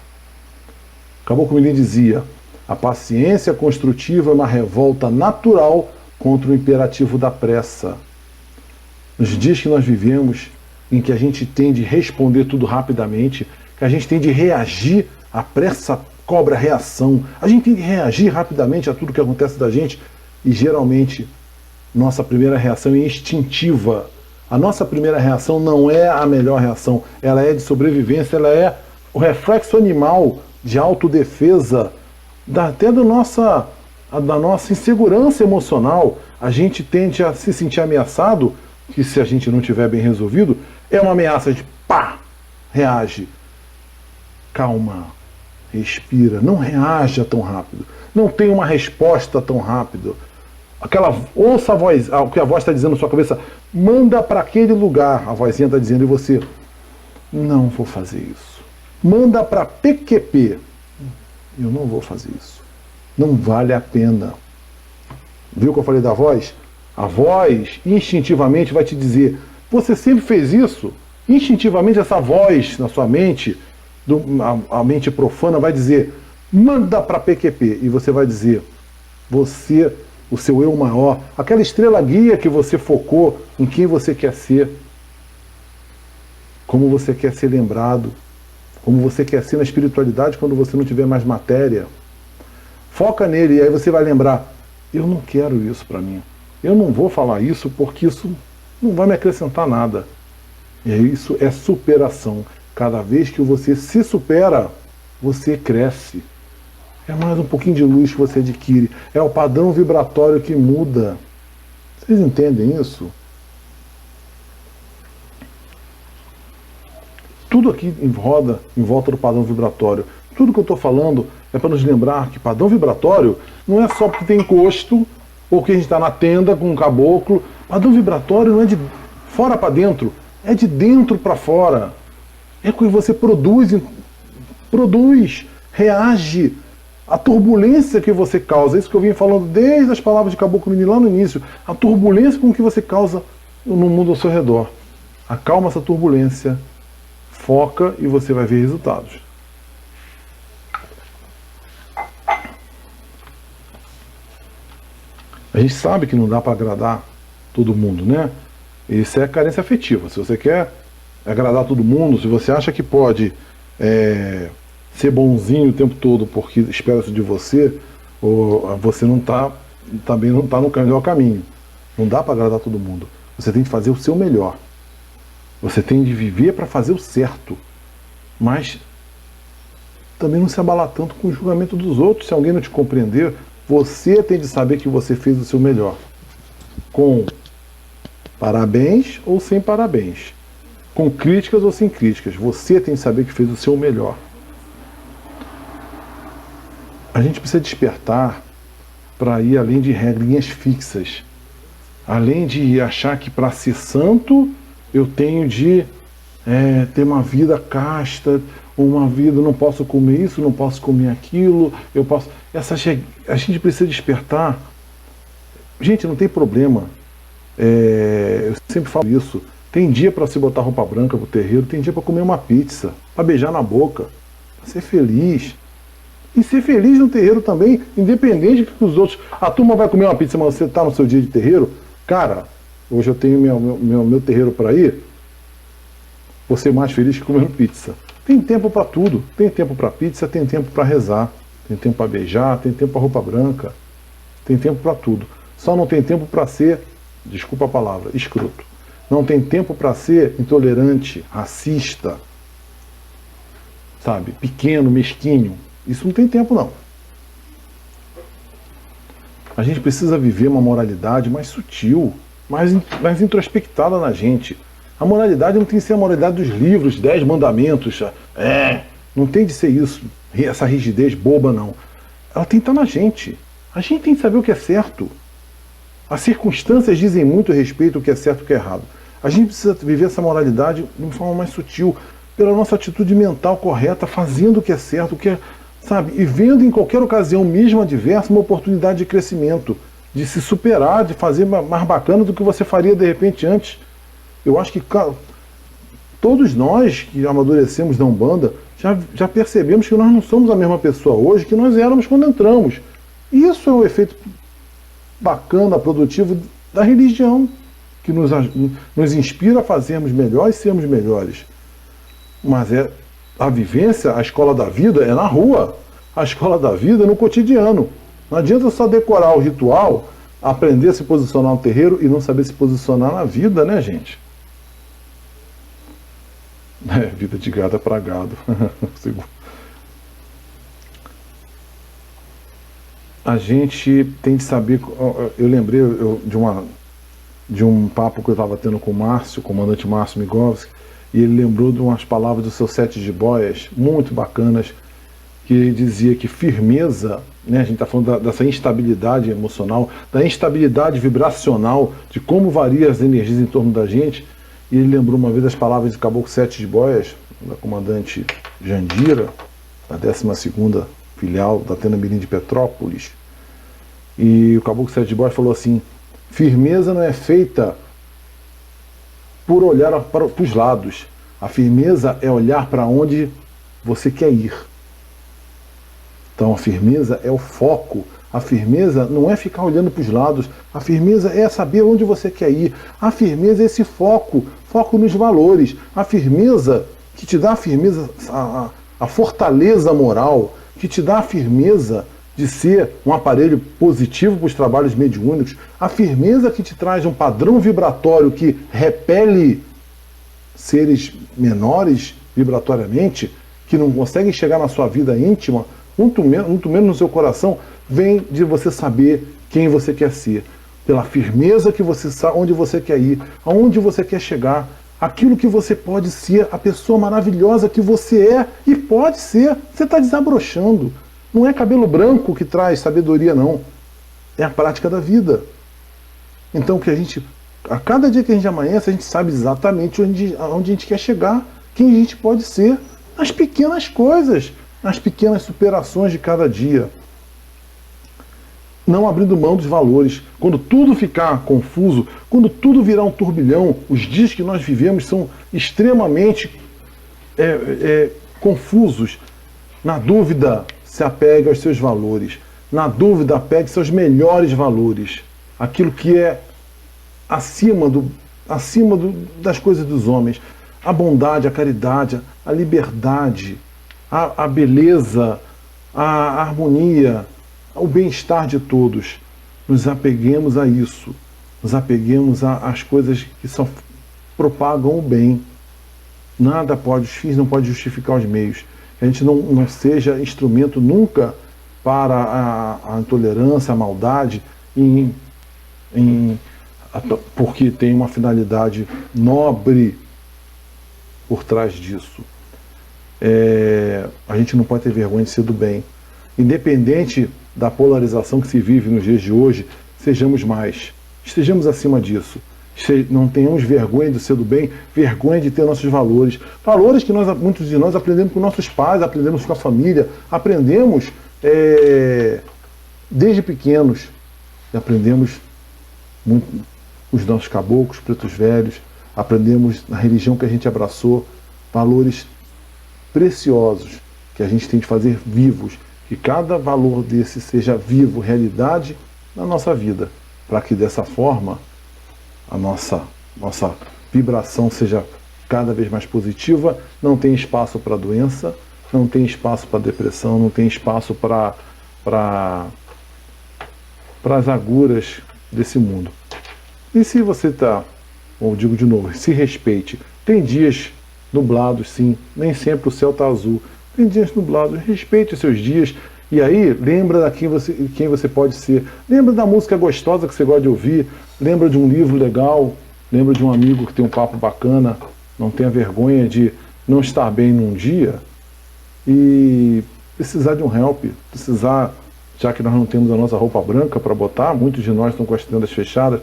Caboclo Mirim dizia: a paciência construtiva é uma revolta natural contra o imperativo da pressa. Nos dias que nós vivemos, em que a gente tem de responder tudo rapidamente, que a gente tem de reagir, a pressa cobra reação, a gente tem de reagir rapidamente a tudo que acontece da gente, e geralmente nossa primeira reação é instintiva. A nossa primeira reação não é a melhor reação, ela é de sobrevivência, ela é o reflexo animal de autodefesa, até da nossa insegurança emocional. A gente tende a se sentir ameaçado, que se a gente não tiver bem resolvido, é uma ameaça de pá, reage. Calma, respira, não reaja tão rápido, não tem uma resposta tão rápido. Ouça a voz, o que a voz está dizendo na sua cabeça, manda para aquele lugar, a vozinha está dizendo, e você, não vou fazer isso. Manda para PQP, eu não vou fazer isso. Não vale a pena. Viu o que eu falei da voz? A voz instintivamente vai te dizer, você sempre fez isso? Instintivamente essa voz na sua mente, a mente profana, vai dizer, manda para PQP. E você vai dizer, você, o seu eu maior, aquela estrela guia que você focou em quem você quer ser, como você quer ser lembrado, como você quer ser na espiritualidade quando você não tiver mais matéria. Foca nele e aí você vai lembrar, eu não quero isso para mim. Eu não vou falar isso porque isso não vai me acrescentar nada. E isso é superação. Cada vez que você se supera, você cresce. É mais um pouquinho de luz que você adquire. É o padrão vibratório que muda. Vocês entendem isso? Tudo aqui roda em volta do padrão vibratório. Tudo que eu estou falando é para nos lembrar que padrão vibratório não é só porque tem encosto, ou que a gente está na tenda com um caboclo. Padrão vibratório não é de fora para dentro, é de dentro para fora. É quando você produz, reage. A turbulência que você causa, isso que eu vim falando desde as palavras de Caboclo Menino lá no início, a turbulência com que você causa no mundo ao seu redor. Acalma essa turbulência, foca e você vai ver resultados. A gente sabe que não dá para agradar todo mundo, né? Isso é carência afetiva. Se você quer agradar todo mundo, se você acha que pode ser bonzinho o tempo todo porque espera-se de você, ou você também não está no melhor caminho. Não dá para agradar todo mundo. Você tem que fazer o seu melhor. Você tem de viver para fazer o certo. Mas também não se abalar tanto com o julgamento dos outros. Se alguém não te compreender, você tem de saber que você fez o seu melhor. Com parabéns ou sem parabéns. Com críticas ou sem críticas. Você tem de saber que fez o seu melhor. A gente precisa despertar para ir além de regrinhas fixas. Além de achar que para ser santo eu tenho de ter uma vida casta, uma vida, não posso comer isso, não posso comer aquilo, eu posso. A gente precisa despertar. Gente, não tem problema. Eu sempre falo isso. Tem dia para se botar roupa branca pro terreiro, tem dia para comer uma pizza, para beijar na boca, para ser feliz. E ser feliz no terreiro também, independente do que os outros. A turma vai comer uma pizza, mas você está no seu dia de terreiro. Cara, hoje eu tenho meu terreiro para ir. Vou ser mais feliz que comendo pizza. Tem tempo para tudo. Tem tempo para pizza, tem tempo para rezar, tem tempo para beijar, tem tempo para roupa branca, tem tempo para tudo. Só não tem tempo para ser, desculpa a palavra, escroto. Não tem tempo para ser intolerante, racista, sabe, pequeno, mesquinho. Isso não tem tempo, não. A gente precisa viver uma moralidade mais sutil, mais introspectada na gente. A moralidade não tem que ser a moralidade dos livros, 10 mandamentos. Não tem de ser isso, essa rigidez boba, não. Ela tem que estar na gente. A gente tem que saber o que é certo. As circunstâncias dizem muito a respeito do que é certo e o que é errado. A gente precisa viver essa moralidade de uma forma mais sutil, pela nossa atitude mental correta, fazendo o que é certo, o que é, sabe, e vendo em qualquer ocasião, mesmo adversa, uma oportunidade de crescimento, de se superar, de fazer mais bacana do que você faria de repente antes. Eu acho que todos nós que amadurecemos na Umbanda já percebemos que nós não somos a mesma pessoa hoje que nós éramos quando entramos. E isso é um efeito bacana, produtivo da religião, que nos inspira a fazermos melhor e sermos melhores. Mas a vivência, a escola da vida é na rua. A escola da vida é no cotidiano. Não adianta só decorar o ritual, aprender a se posicionar no terreiro e não saber se posicionar na vida, né, gente? Vida de gado é pra gado. A gente tem de saber. Eu lembrei de um papo que eu estava tendo com o Márcio, o comandante Márcio Migovski, e ele lembrou de umas palavras do seu Sete de Boias, muito bacanas, que ele dizia que firmeza, né, a gente está falando dessa instabilidade emocional, da instabilidade vibracional, de como varia as energias em torno da gente, e ele lembrou uma vez as palavras de Caboclo Sete de Boias, da comandante Jandira, da 12ª filial da Tenda Mirim de Petrópolis, e o Caboclo Sete de Boias falou assim: firmeza não é feita por olhar para os lados. A firmeza é olhar para onde você quer ir. Então a firmeza é o foco. A firmeza não é ficar olhando para os lados. A firmeza é saber onde você quer ir. A firmeza é esse foco nos valores. A firmeza que te dá a firmeza, a fortaleza moral, que te dá a firmeza de ser um aparelho positivo para os trabalhos mediúnicos, a firmeza que te traz um padrão vibratório que repele seres menores vibratoriamente, que não conseguem chegar na sua vida íntima, muito menos no seu coração, vem de você saber quem você quer ser. Pela firmeza que você sabe onde você quer ir, aonde você quer chegar, aquilo que você pode ser, a pessoa maravilhosa que você é e pode ser. Você está desabrochando. Não é cabelo branco que traz sabedoria, não. É a prática da vida. Então, que a cada dia que a gente amanhece, a gente sabe exatamente onde a gente quer chegar, quem a gente pode ser, nas pequenas coisas, nas pequenas superações de cada dia. Não abrindo mão dos valores. Quando tudo ficar confuso, quando tudo virar um turbilhão, os dias que nós vivemos são extremamente confusos. Na dúvida, se apegue aos seus valores. Na dúvida, apegue seus melhores valores. Aquilo que é acima das coisas dos homens. A bondade, a caridade, a liberdade, a beleza, a harmonia, o bem-estar de todos. Nos apeguemos a isso. Nos apeguemos às coisas que só propagam o bem. Nada pode, os fins não podem justificar os meios. Que a gente não seja instrumento nunca para a intolerância, a maldade, porque tem uma finalidade nobre por trás disso. A gente não pode ter vergonha de ser do bem. Independente da polarização que se vive nos dias de hoje, sejamos mais. Estejamos acima disso. Não tenhamos vergonha de ser do bem, vergonha de ter nossos valores. Valores que muitos de nós aprendemos com nossos pais, aprendemos com a família, aprendemos desde pequenos. E aprendemos muito os nossos caboclos, pretos velhos, aprendemos na religião que a gente abraçou, valores preciosos que a gente tem de fazer vivos, que cada valor desse seja vivo, realidade na nossa vida, para que dessa forma a nossa vibração seja cada vez mais positiva, não tem espaço para doença, não tem espaço para depressão, não tem espaço para as agruras desse mundo. E se você está, ou digo de novo, se respeite. Tem dias nublados, sim, nem sempre o céu está azul. Tem dias nublados, respeite os seus dias. E aí, lembra de quem você pode ser. Lembra da música gostosa que você gosta de ouvir. Lembra de um livro legal. Lembra de um amigo que tem um papo bacana. Não tenha vergonha de não estar bem num dia e precisar de um help. Precisar, já que nós não temos a nossa roupa branca para botar, muitos de nós estão com as tendas fechadas,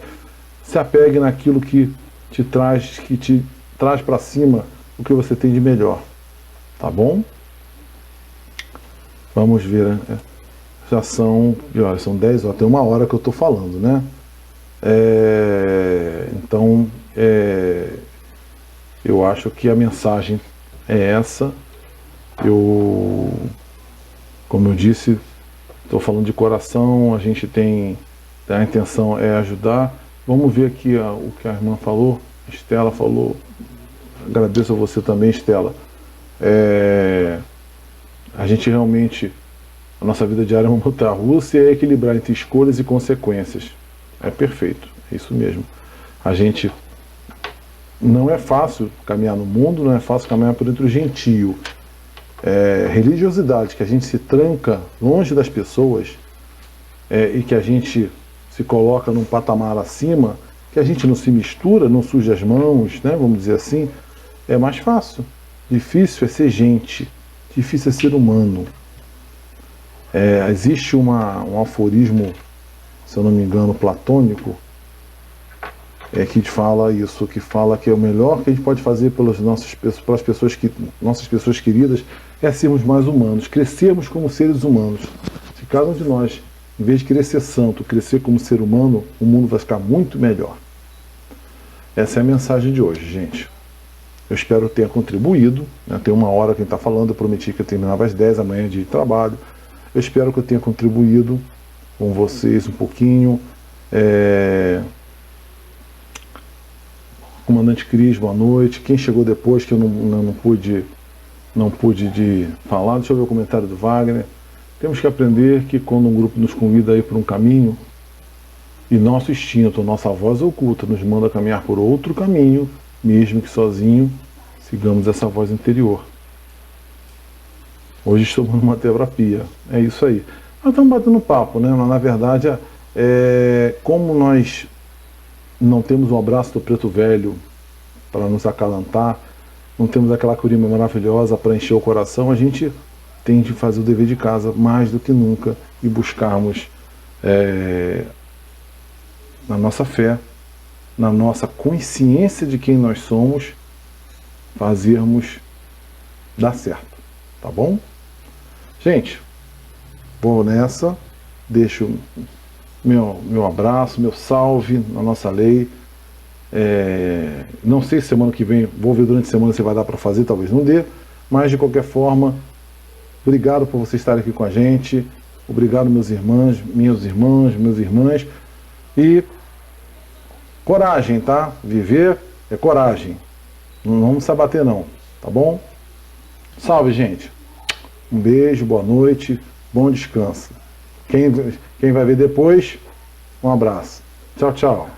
se apegue naquilo que te traz para cima o que você tem de melhor. Tá bom? Vamos ver, né? Já são 10 horas, tem 1 hora que eu estou falando, né? Então, eu acho que a mensagem é essa. Como eu disse, estou falando de coração, a gente tem, a intenção é ajudar. Vamos ver aqui o que a irmã falou, Estela falou, agradeço a você também, Estela. A gente realmente, a nossa vida diária é uma montanha-russa e é equilibrar entre escolhas e consequências. É perfeito, é isso mesmo. A gente, não é fácil caminhar no mundo, não é fácil caminhar por entre o gentio. Religiosidade, que a gente se tranca longe das pessoas e que a gente se coloca num patamar acima, que a gente não se mistura, não suja as mãos, né, vamos dizer assim, é mais fácil. Difícil é ser gente, difícil é ser humano. Existe um aforismo, se eu não me engano, platônico, que fala isso, que fala que o melhor que a gente plas pessoas nossas pessoas queridas é sermos mais humanos, crescermos como seres humanos. Se cada um de nós, em vez de querer ser santo, crescer como ser humano, o mundo vai ficar muito melhor. Essa é a mensagem de hoje, gente. Eu espero que tenha contribuído, né? Tem 1 hora que a gente está falando, eu prometi que eu terminava às 10 amanhã de trabalho. Eu espero que eu tenha contribuído com vocês um pouquinho. Comandante Cris, boa noite. Quem chegou depois, que eu não pude falar, deixa eu ver o comentário do Wagner. Temos que aprender que quando um grupo nos convida a ir por um caminho, e nosso instinto, nossa voz oculta, nos manda caminhar por outro caminho, mesmo que sozinho, sigamos essa voz interior. Hoje estou numa terapia, é isso aí. Nós estamos batendo papo, né? Na verdade, como nós não temos o abraço do preto velho para nos acalentar, não temos aquela curinha maravilhosa para encher o coração, a gente tem de fazer o dever de casa mais do que nunca e buscarmos na nossa fé, na nossa consciência de quem nós somos, fazermos dar certo, tá bom? Gente, vou nessa, deixo meu abraço, meu salve na nossa lei. Não sei se semana que vem, vou ver durante a semana se vai dar para fazer, talvez não dê, mas de qualquer forma, obrigado por vocês estarem aqui com a gente, obrigado meus irmãos, meus irmãs, e coragem, tá? Viver é coragem, não vamos se abater não, tá bom? Salve, gente, um beijo, boa noite, bom descanso. Quem vai ver depois, um abraço, tchau, tchau.